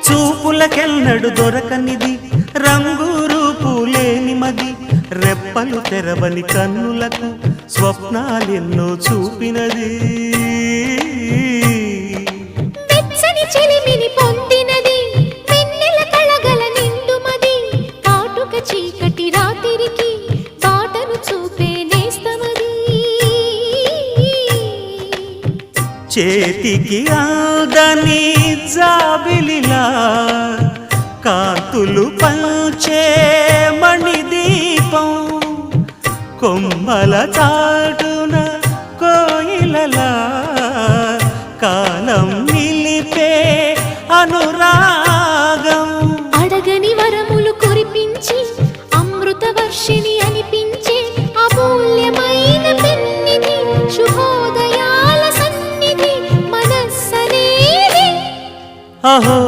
చూపులకెన్నడు దొరకనిది రంగు రూపు లేని మది రెప్పలు తెరవని కన్నులకు స్వప్నాలెన్నో చూపినది వెచ్చని చెలిమిని పొందినది వెన్నెల కళగల నిండుమది కాటుక చీకటి రాత్రికి బాటను చూపే నేస్తమది చేతికి ఆదని జాబిలిలా కాంతులు పంచే మణిదీపం కొమ్మల చాటున కోయిలలా కాలం నిలిపే అనురాగం అడగని వరములు కురిపించి అమృత వర్షిణి అనిపించే అమూల్యమైన పెన్నిధి శుభోదయాల సన్నిధి మనస్సనేది అహో